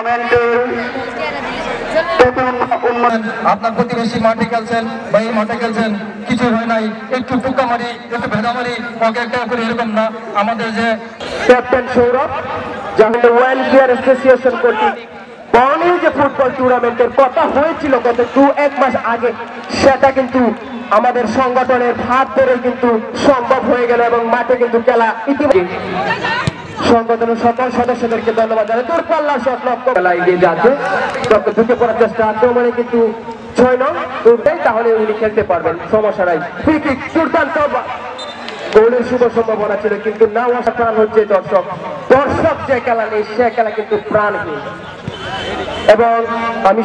টুর্নামেন্টের আপনার প্রতিবেশী মাঠে খেলছেন বা এই মাঠে খেলছেন, কিছু হয় নাই, একটু টুকা মারি একটু ভেদা মারি ওকে একটা করে এরকম না। আমাদের যে ক্যাপ্টেন সৌরভ যাকে ওয়ার্ল্ড প্লেয়ার অ্যাসোসিয়েশন কর্তৃক বর্ণিল যে ফুটবল টুর্নামেন্টের কথা হয়েছিল গত 1 মাস আগে, সেটা কিন্তু আমাদের সংগঠনের হাত ধরে কিন্তু সম্ভব হয়ে গেল এবং মাঠে কিন্তু খেলা ইতিমধ্যে সংগঠনের সকল সদস্যদেরকে ধন্যবাদ জানাই। দূরপাল্লার শট লক্ষ্য খেলা এগিয়ে যাচ্ছে, ঢুকে পড়ার চেষ্টা, আক্রমণে কিন্তু 6 নং উঠবে, তাহলে উনি খেলতে পারবেন, সমস্যা নাই। ফ্রি কিক দুর্দান্ত গোলের শুভ সম্ভাবনা ছিল, কিন্তু না আসা প্রাণ হচ্ছে দর্শক যে খেলা নেই সে খেলা কিন্তু প্রাণহীন। এবং আমি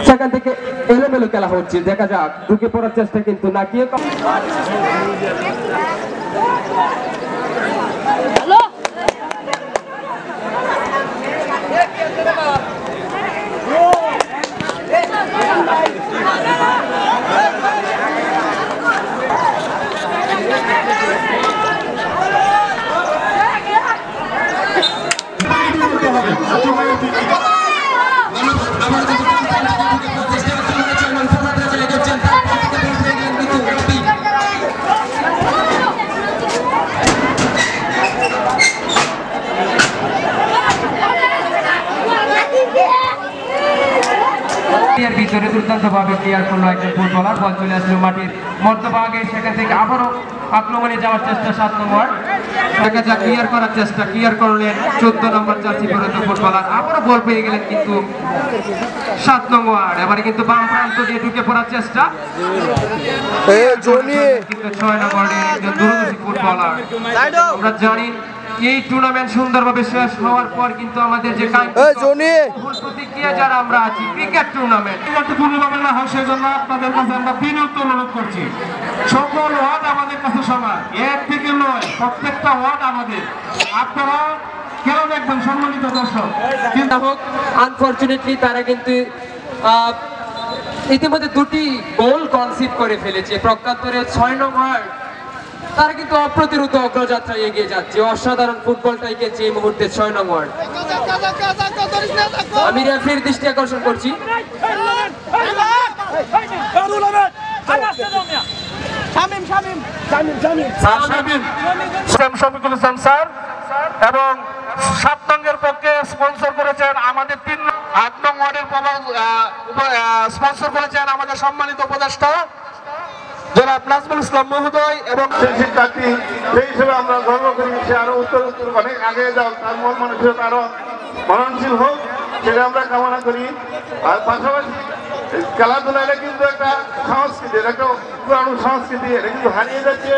সেখান থেকে এলোমেলো খেলা হচ্ছে, দেখা যাক ঢুকে পড়ার চেষ্টা কিন্তু না কি ভিতরে দুর্দান্ত ভাবে ক্লিয়ার করলো একজন ফুটবলার, বল চলে আসলো মাটির মধ্যভাগে, সেখান থেকে আবারও আক্রমণে যাওয়ার চেষ্টা 7 নম্বর ক্লিয়ার করার চেষ্টা, ক্লিয়ার করলেন 14 নম্বর জার্সি পরিহিত ফুটবলার, আবারও বল পেয়ে গেলেন কিন্তু 7 নম্বর। এবারে কিন্তু বাম প্রান্ত দিয়ে ঢুকে পড়ার চেষ্টা, কিন্তু 6 নম্বরের একজন দূরদর্শী ফুটবলার। আমরা জানি এই টুর্নামেন্ট সুন্দরভাবে শেষ হওয়ার পর কিন্তু আমাদের যে প্রতিক্রিয়া যারা আমরা আছি ক্রিকেট টুর্নামেন্ট পূর্ণভাবে না হয় সেজন্য আপনাদের কাছে আমরা বিনীত অনুরোধ করছি, সকল ওয়ার্ড আমাদের কাছে সমান, এক থেকে নয়, প্রত্যেকটা ওয়ার্ড আমাদের, আপনারা কেন দেখবেন সম্মানিত দর্শক। কিন্তু আনফরচুনেটলি তারা কিন্তু ইতিমধ্যে 2টি গোল কনসিভ করে ফেলেছে। প্রজ্ঞান্তরের 6 নম্বর তারা কিন্তু অপ্রতিরোধ অগ্রযাত্রায় এগিয়ে যাচ্ছে, অসাধারণ ফুটবলটাই খেলছে এই মুহূর্তে 6 নম্বর। আমি রেফারির দৃষ্টি আকর্ষণ করছি, শফিকুল ইসলাম স্যার এবং 7 নংয়ের পক্ষে স্পন্সর করেছেন আমাদের 8 নং ওয়ার্ডের স্পন্সর করেছেন আমাদের সম্মানিত উপদেষ্টা জনাব নাজমুল ইসলাম মহোদয় এবং শিক্ষার্থী, সেই হিসেবে আমরা গর্ব করি। সে আরো উত্তর অনেক আগে যাও, তার মন মানসিকতা আরো মননশীল হোক, সেটা আমরা কামনা করি। আর পাশাপাশি খেলাধুলা এটা কিন্তু একটা সংস্কৃতি, এটা একটা পুরানো সংস্কৃতি, এটা কিন্তু হারিয়ে যাচ্ছে।